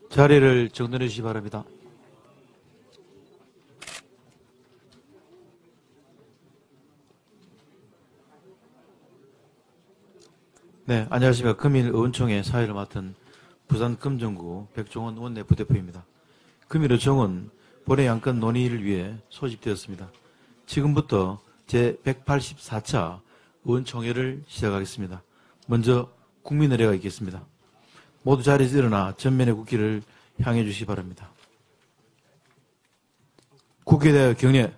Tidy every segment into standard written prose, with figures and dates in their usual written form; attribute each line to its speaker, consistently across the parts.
Speaker 1: 자리를 정돈해 주시기 바랍니다. 네, 안녕하십니까. 금일 의원총회 사회를 맡은 부산 금정구 백종원 원내 부대표입니다. 금일 의총은 본회 양건 논의를 위해 소집되었습니다. 지금부터 제184차 의원총회를 시작하겠습니다. 먼저 국민의례가 있겠습니다. 모두 자리에서 일어나 전면의 국기를 향해 주시기 바랍니다. 국회에 대하여 경례.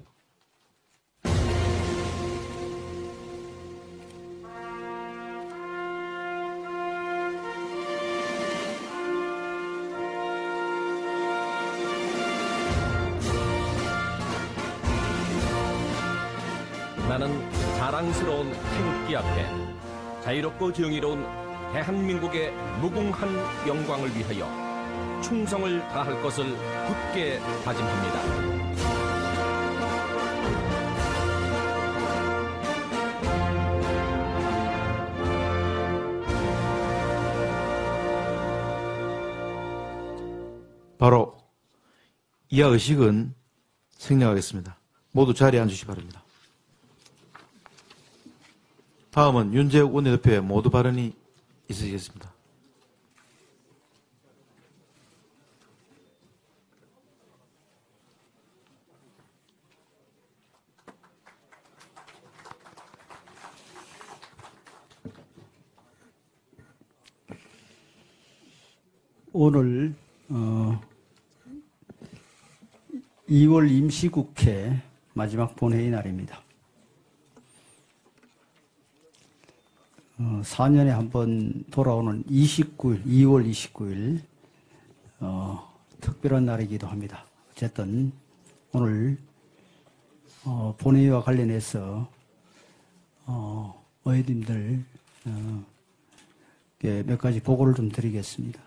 Speaker 2: 나는 자랑스러운 태극기 앞에 자유롭고 정의로운 대한민국의 무궁한 영광을 위하여 충성을 다할 것을 굳게 다짐합니다.
Speaker 1: 바로 이하 의식은 생략하겠습니다. 모두 자리에 앉으시기 바랍니다. 다음은 윤재욱 원내대표의 모두 발언이 있으시겠습니다.
Speaker 3: 오늘 2월 임시국회 마지막 본회의 날입니다. 4년에 한 번 돌아오는 2월 29일 특별한 날이기도 합니다. 어쨌든 오늘 본회의와 관련해서 의원님들 몇 가지 보고를 좀 드리겠습니다.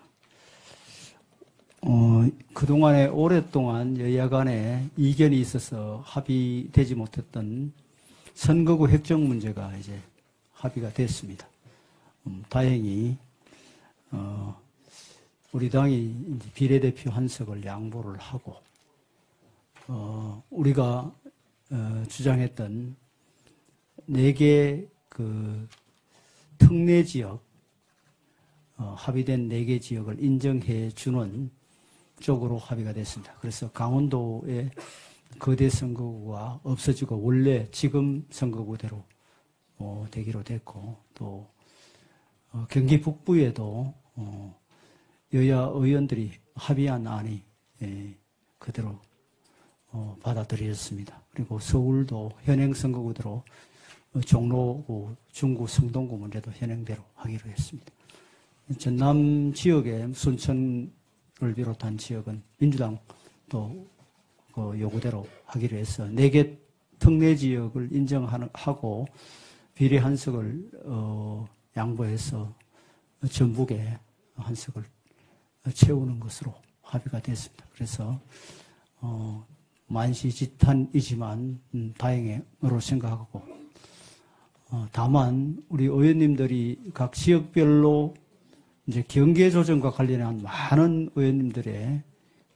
Speaker 3: 그동안에 오랫동안 여야 간에 이견이 있어서 합의되지 못했던 선거구 획정 문제가 이제 합의가 됐습니다. 다행히 우리 당이 이제 비례대표 한석을 양보를 하고 우리가 주장했던 4개 그 특례 지역 합의된 4개 지역을 인정해 주는 쪽으로 합의가 됐습니다. 그래서 강원도의 거대 선거구가 없어지고 원래 지금 선거구대로 되기로 됐고, 또 경기 북부에도 여야 의원들이 합의한 안이 그대로 받아들여졌습니다. 그리고 서울도 현행 선거구대로 종로구, 중구, 성동구 문제도 현행대로 하기로 했습니다. 전남 지역의 순천을 비롯한 지역은 민주당도 그 요구대로 하기로 해서 4개 특례 지역을 인정하고 비례 한석을 양보해서 전북에 한석을 채우는 것으로 합의가 됐습니다. 그래서 만시지탄이지만 다행으로 생각하고 다만 우리 의원님들이 각 지역별로 이제 경계 조정과 관련한 많은 의원님들의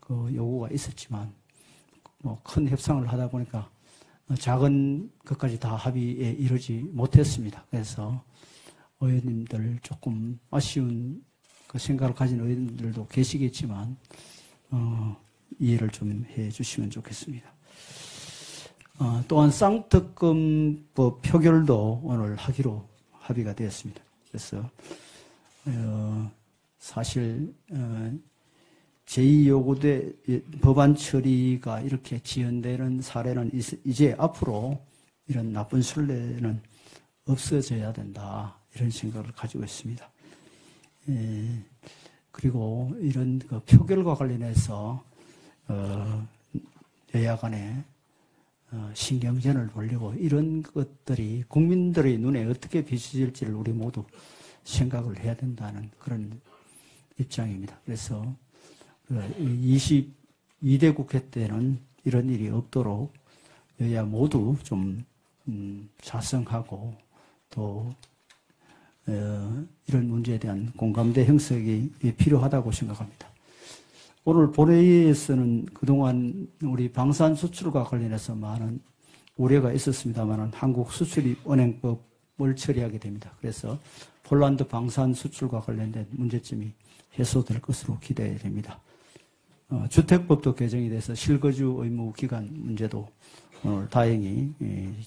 Speaker 3: 그 요구가 있었지만 큰 협상을 하다 보니까 작은 것까지 다 합의에 이르지 못했습니다. 그래서 의원님들 조금 아쉬운 그 생각을 가진 의원님들도 계시겠지만 이해를 좀 해주시면 좋겠습니다. 또한 쌍특검법 표결도 오늘 하기로 합의가 되었습니다. 그래서 사실 제2요구대 법안 처리가 이렇게 지연되는 사례는 이제 앞으로 이런 나쁜 선례는 없어져야 된다, 이런 생각을 가지고 있습니다. 그리고 이런 그 표결과 관련해서 여야 간에 신경전을 벌리고 이런 것들이 국민들의 눈에 어떻게 비춰질지를 우리 모두 생각을 해야 된다는 그런 입장입니다. 그래서 22대 국회 때는 이런 일이 없도록 여야 모두 좀 자성하고 또 이런 문제에 대한 공감대 형성이 필요하다고 생각합니다. 오늘 본회의에서는 그동안 우리 방산 수출과 관련해서 많은 우려가 있었습니다만 한국 수출입은행법을 처리하게 됩니다. 그래서 폴란드 방산 수출과 관련된 문제점이 해소될 것으로 기대됩니다. 주택법도 개정이 돼서 실거주 의무 기간 문제도 오늘 다행히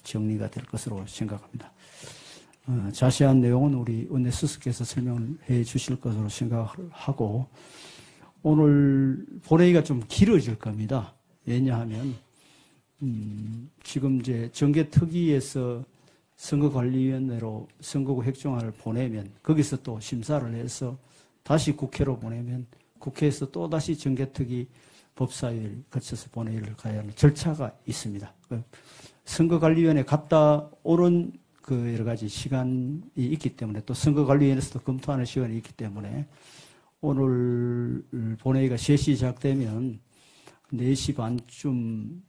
Speaker 3: 정리가 될 것으로 생각합니다. 자세한 내용은 우리 원내 수석께서 설명해 주실 것으로 생각하고 오늘 본회의가 좀 길어질 겁니다. 왜냐하면 지금 이제 정개특위에서 선거관리위원회로 선거구 획정안을 보내면 거기서 또 심사를 해서 다시 국회로 보내면 국회에서 또 다시 정개특위 법사위를 거쳐서 본회의를 가야 하는 절차가 있습니다. 선거관리위원회 갔다 오는 그 여러 가지 시간이 있기 때문에 또 선거관리위원회에서도 검토하는 시간이 있기 때문에 오늘 본회의가 3시 시작되면 4시 반쯤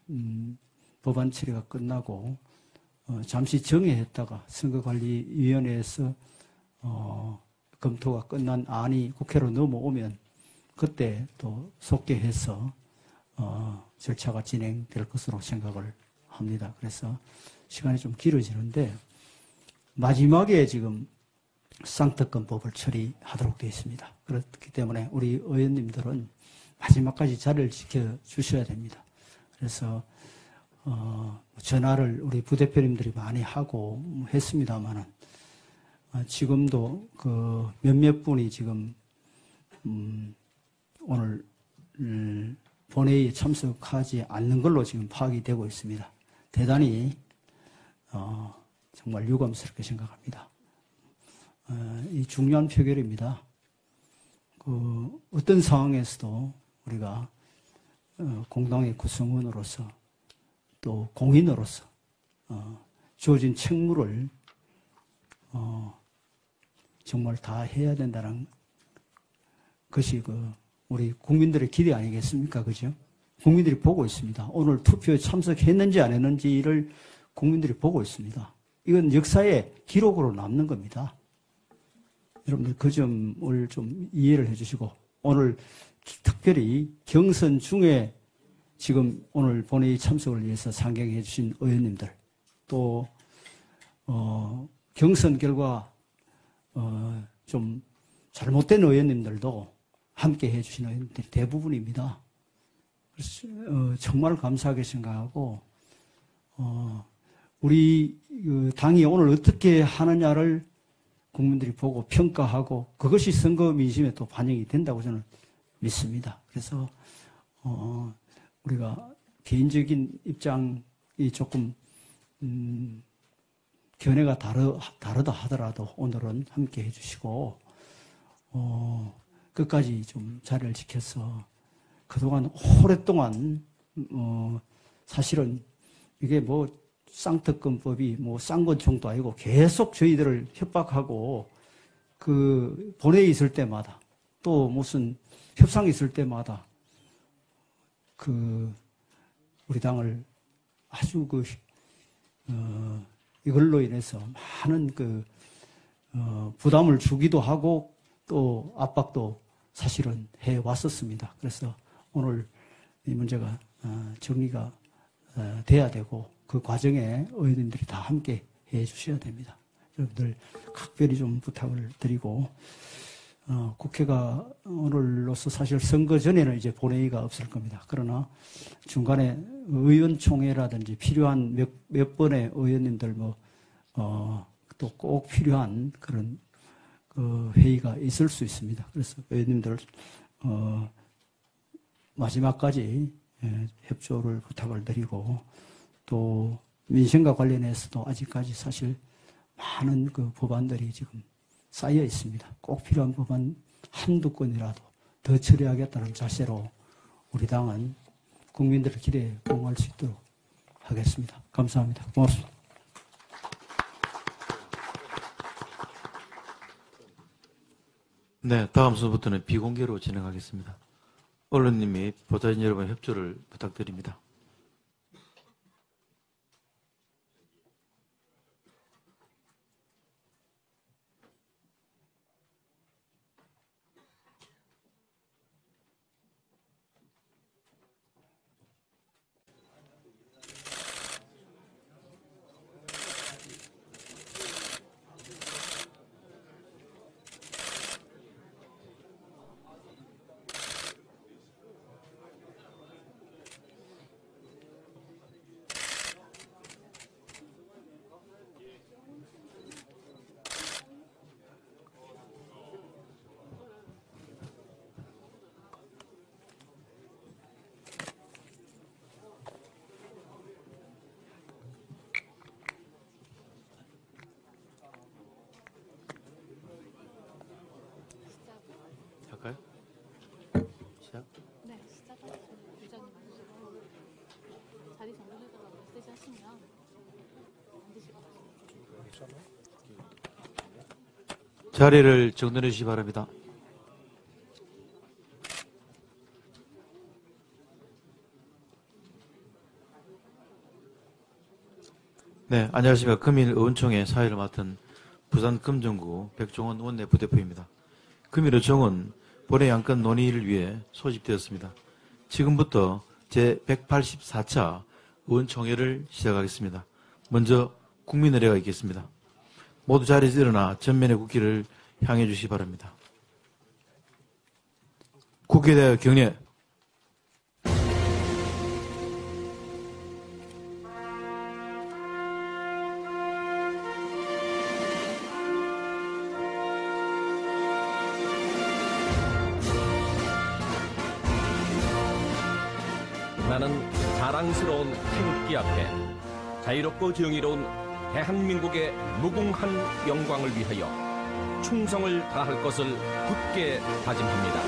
Speaker 3: 법안 처리가 끝나고 잠시 정회했다가 선거관리위원회에서 검토가 끝난 안이 국회로 넘어오면 그때 또 속개해서 절차가 진행될 것으로 생각을 합니다. 그래서 시간이 좀 길어지는데 마지막에 지금 쌍특검법을 처리하도록 되어 있습니다. 그렇기 때문에 우리 의원님들은 마지막까지 자리를 지켜주셔야 됩니다. 그래서 전화를 우리 부대표님들이 많이 하고 했습니다만은 지금도 그 몇몇 분이 지금 오늘 본회의에 참석하지 않는 걸로 지금 파악이 되고 있습니다. 대단히 정말 유감스럽게 생각합니다. 이 중요한 표결입니다. 어떤 상황에서도 우리가 공당의 구성원으로서 또 공인으로서 주어진 책무를 정말 다 해야 된다는 것이 우리 국민들의 기대 아니겠습니까? 그죠? 국민들이 보고 있습니다. 오늘 투표에 참석했는지 안 했는지를 국민들이 보고 있습니다. 이건 역사의 기록으로 남는 겁니다. 여러분들 그 점을 좀 이해를 해주시고 오늘 특별히 경선 중에 지금 오늘 본회의 참석을 위해서 상경해 주신 의원님들 또 경선 결과 좀 잘못된 의원님들도 함께 해주신 의원들이 대부분입니다. 그래서 정말 감사하게 생각하고 우리 당이 오늘 어떻게 하느냐를 국민들이 보고 평가하고 그것이 선거 민심에 또 반영이 된다고 저는 믿습니다. 그래서 우리가 개인적인 입장이 조금 견해가 다르다 하더라도 오늘은 함께 해주시고 끝까지 좀 자리를 지켜서 그동안 오랫동안 사실은 이게 뭐 쌍특검법이 뭐 쌍권총도 아니고 계속 저희들을 협박하고 그 본회의 있을 때마다 또 무슨 협상 있을 때마다 우리 당을 아주 이걸로 인해서 많은 부담을 주기도 하고 또 압박도 사실은 해 왔었습니다. 그래서 오늘 이 문제가 정리가 돼야 되고 그 과정에 의원님들이 다 함께 해 주셔야 됩니다. 여러분들 각별히 좀 부탁을 드리고 국회가 오늘로서 사실 선거 전에는 이제 본회의가 없을 겁니다. 그러나 중간에 의원총회라든지 필요한 몇 번의 의원님들 또 꼭 필요한 그런 회의가 있을 수 있습니다. 그래서 의원님들 마지막까지 협조를 부탁을 드리고 또 민생과 관련해서도 아직까지 사실 많은 법안들이 지금 쌓여 있습니다. 꼭 필요한 법안 한두 건이라도 더 처리하겠다는 자세로 우리 당은 국민들의 기대에 부응할 수 있도록 하겠습니다. 감사합니다. 고맙습니다.
Speaker 1: 네, 다음 순서부터는 비공개로 진행하겠습니다. 언론님 및 보좌진 여러분의 협조를 부탁드립니다. 자리를 정돈해 주시기 바랍니다. 네, 안녕하십니까. 금일 의원총회 사회를 맡은 부산 금정구 백종원 원내 부대표입니다. 금일 의총은 본회 양건 논의를 위해 소집되었습니다. 지금부터 제184차 의원총회를 시작하겠습니다. 먼저 국민의례가 있겠습니다. 모두 자리에서 일어나 전면의 국기를 향해 주시기 바랍니다. 국회에 대하여 경례.
Speaker 2: 나는 자랑스러운 태극기 앞에 자유롭고 정의로운 대한민국의 무궁한 영광을 위하여 충성을 다할 것을 굳게 다짐합니다.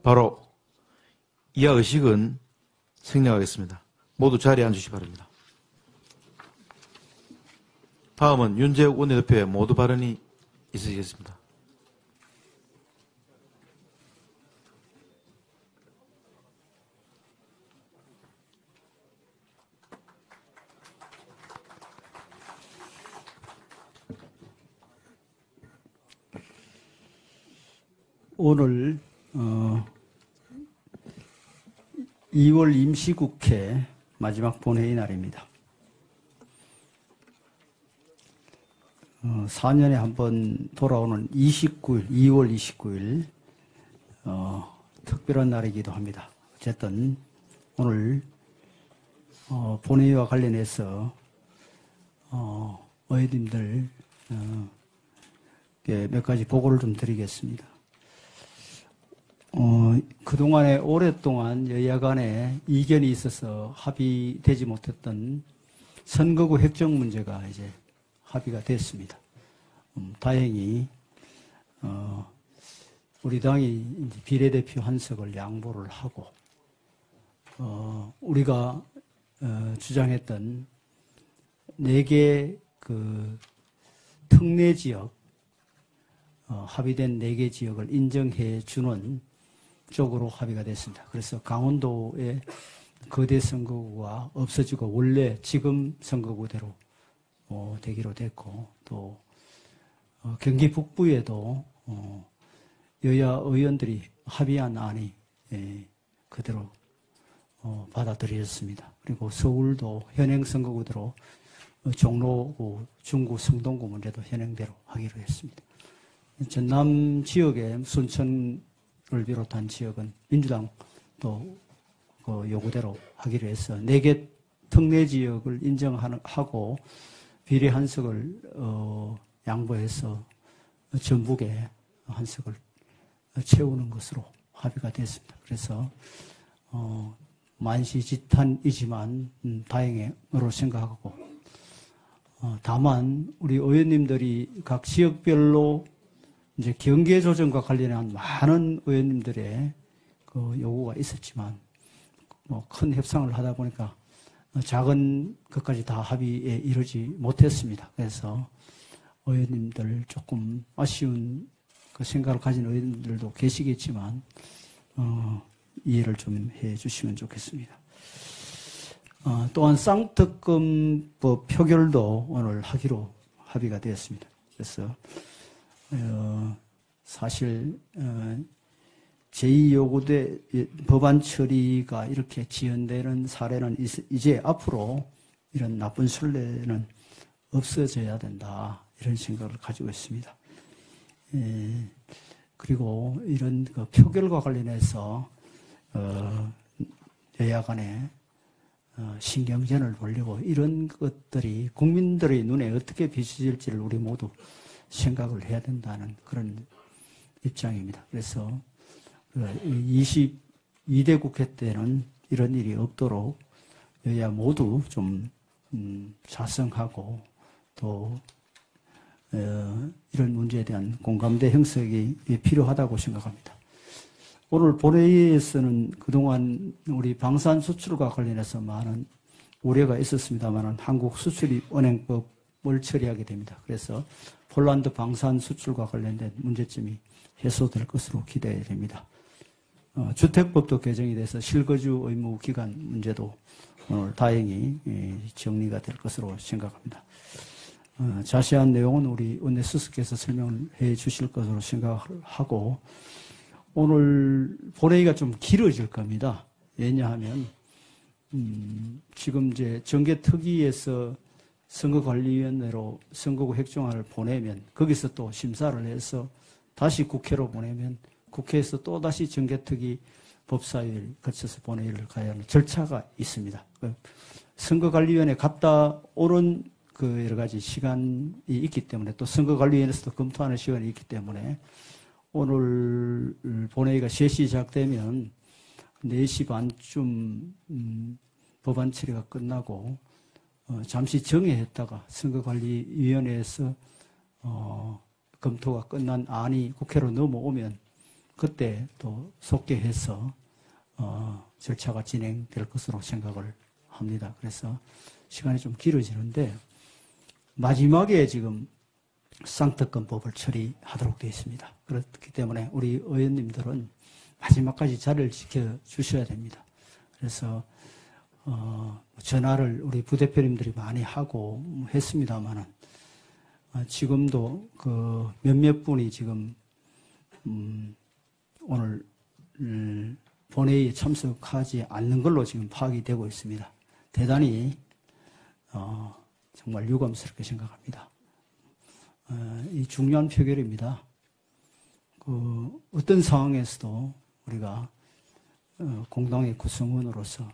Speaker 1: 바로 이하 의식은 생략하겠습니다. 모두 자리에 앉으시기 바랍니다. 다음은 윤재욱 원내대표의 모두 발언이 있으시겠습니다.
Speaker 3: 오늘 2월 임시국회 마지막 본회의 날입니다. 4년에 한 번 돌아오는 2월 29일 특별한 날이기도 합니다. 어쨌든 오늘 본회의와 관련해서 의원님들 몇 가지 보고를 좀 드리겠습니다. 그동안에 오랫동안 여야 간에 이견이 있어서 합의되지 못했던 선거구 획정 문제가 이제 합의가 됐습니다. 다행히 우리 당이 이제 비례대표 한석을 양보를 하고 우리가 주장했던 4개 그 특례 지역 합의된 4개 지역을 인정해 주는 쪽으로 합의가 됐습니다. 그래서 강원도의 거대 선거구가 없어지고 원래 지금 선거구대로 되기로 됐고, 또 경기 북부에도 여야 의원들이 합의한 안이 그대로 받아들여졌습니다. 그리고 서울도 현행 선거구대로 종로구, 중구, 성동구 문제도 현행대로 하기로 했습니다. 전남 지역의 순천을 비롯한 지역은 민주당도 그 요구대로 하기로 해서 4개 특례 지역을 인정하고 비례 한석을 양보해서 전북에 한석을 채우는 것으로 합의가 됐습니다. 그래서 만시지탄이지만 다행으로 생각하고 다만 우리 의원님들이 각 지역별로 이제 경계 조정과 관련한 많은 의원님들의 그 요구가 있었지만 큰 협상을 하다 보니까 작은 것까지 다 합의에 이르지 못했습니다. 그래서 의원님들 조금 아쉬운 그 생각을 가진 의원들도 계시겠지만 이해를 좀 해주시면 좋겠습니다. 또한 쌍특검법 표결도 오늘 하기로 합의가 되었습니다. 그래서 사실 제2요구대 법안 처리가 이렇게 지연되는 사례는 이제 앞으로 이런 나쁜 순례는 없어져야 된다, 이런 생각을 가지고 있습니다. 그리고 이런 그 표결과 관련해서 여야 간에 신경전을 벌리고 이런 것들이 국민들의 눈에 어떻게 비춰질지를 우리 모두 생각을 해야 된다는 그런 입장입니다. 그래서 22대 국회 때는 이런 일이 없도록 여야 모두 좀 자성하고 또 이런 문제에 대한 공감대 형성이 필요하다고 생각합니다. 오늘 본회의에서는 그동안 우리 방산 수출과 관련해서 많은 우려가 있었습니다만 한국 수출입은행법을 처리하게 됩니다. 그래서 폴란드 방산 수출과 관련된 문제점이 해소될 것으로 기대됩니다. 주택법도 개정이 돼서 실거주 의무 기간 문제도 오늘 다행히 정리가 될 것으로 생각합니다. 자세한 내용은 우리 원내 수석께서 설명해 주실 것으로 생각하고 오늘 본회의가 좀 길어질 겁니다. 왜냐하면 지금 이제 정개특위에서 선거관리위원회로 선거구 획정안을 보내면 거기서 또 심사를 해서 다시 국회로 보내면 국회에서 또다시 정개특위 법사위를 거쳐서 본회의를 가야 하는 절차가 있습니다. 선거관리위원회 갔다 오는 그 여러 가지 시간이 있기 때문에 또 선거관리위원회에서도 검토하는 시간이 있기 때문에 오늘 본회의가 3시 시작되면 4시 반쯤 법안 처리가 끝나고 잠시 정회했다가 선거관리위원회에서 검토가 끝난 안이 국회로 넘어오면 그때 또 속개해서 절차가 진행될 것으로 생각을 합니다. 그래서 시간이 좀 길어지는데 마지막에 지금 쌍특검법을 처리하도록 되어 있습니다. 그렇기 때문에 우리 의원님들은 마지막까지 자리를 지켜주셔야 됩니다. 그래서 전화를 우리 부대표님들이 많이 하고 했습니다만은 지금도 그 몇몇 분이 지금 오늘 본회의에 참석하지 않는 걸로 지금 파악이 되고 있습니다. 대단히 정말 유감스럽게 생각합니다. 이 중요한 표결입니다. 그 어떤 상황에서도 우리가 공당의 구성원으로서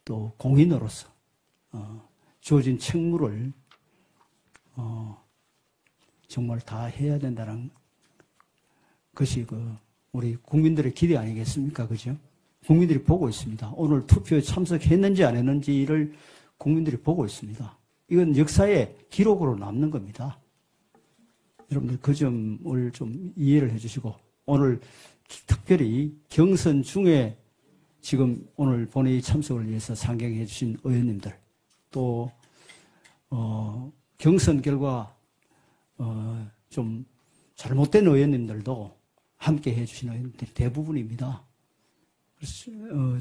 Speaker 3: 또 공인으로서 주어진 책무를 정말 다 해야 된다는 것이 우리 국민들의 기대 아니겠습니까? 그죠? 국민들이 보고 있습니다. 오늘 투표에 참석했는지 안 했는지를 국민들이 보고 있습니다. 이건 역사의 기록으로 남는 겁니다. 여러분들 그 점을 좀 이해를 해주시고 오늘 특별히 경선 중에 지금 오늘 본회의 참석을 위해서 상경해 주신 의원님들 또 경선 결과 좀 잘못된 의원님들도 함께 해주신 의원들이 대부분입니다. 그래서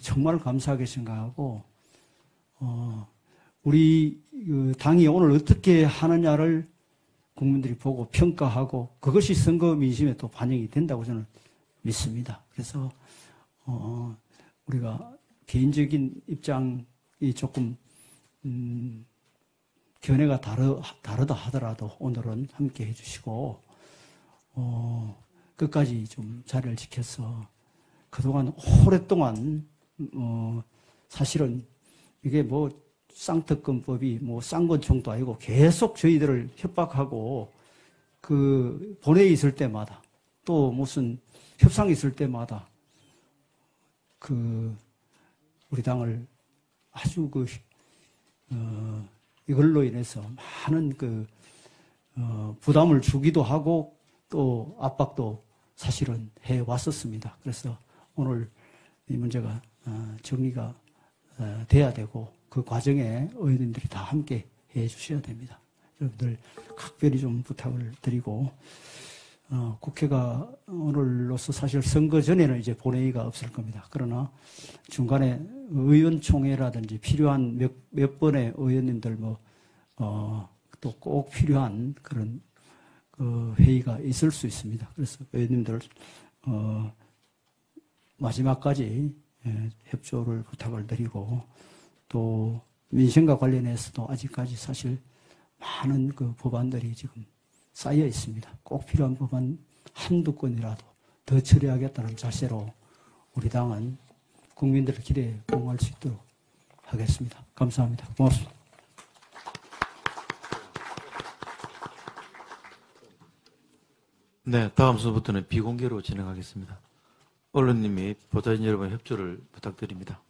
Speaker 3: 정말 감사하게 생각하고 우리 당이 오늘 어떻게 하느냐를 국민들이 보고 평가하고 그것이 선거 민심에 또 반영이 된다고 저는 믿습니다. 그래서 우리가 개인적인 입장이 조금 견해가 다르다 하더라도 오늘은 함께 해주시고 끝까지 좀 자리를 지켜서 그동안 오랫동안 사실은 이게 뭐 쌍특검법이 뭐 쌍권총도 아니고 계속 저희들을 협박하고 그 본회의 있을 때마다 또 무슨 협상이 있을 때마다 그 우리 당을 아주 이걸로 인해서 많은 부담을 주기도 하고 또 압박도 사실은 해 왔었습니다. 그래서 오늘 이 문제가 정리가 돼야 되고 그 과정에 의원님들이 다 함께 해 주셔야 됩니다. 여러분들 각별히 좀 부탁을 드리고 국회가 오늘로서 사실 선거 전에는 이제 본회의가 없을 겁니다. 그러나 중간에 의원총회라든지 필요한 몇 번의 의원님들 또 꼭 필요한 그런 회의가 있을 수 있습니다. 그래서 의원님들 마지막까지 협조를 부탁을 드리고 또 민생과 관련해서도 아직까지 사실 많은 그 법안들이 지금 쌓여 있습니다. 꼭 필요한 법안 한두 건이라도 더 처리하겠다는 자세로 우리 당은 국민들의 기대에 부응할 수 있도록 하겠습니다. 감사합니다. 고맙습니다.
Speaker 1: 네, 다음 순서부터는 비공개로 진행하겠습니다. 언론님이 보좌진 여러분의 협조를 부탁드립니다.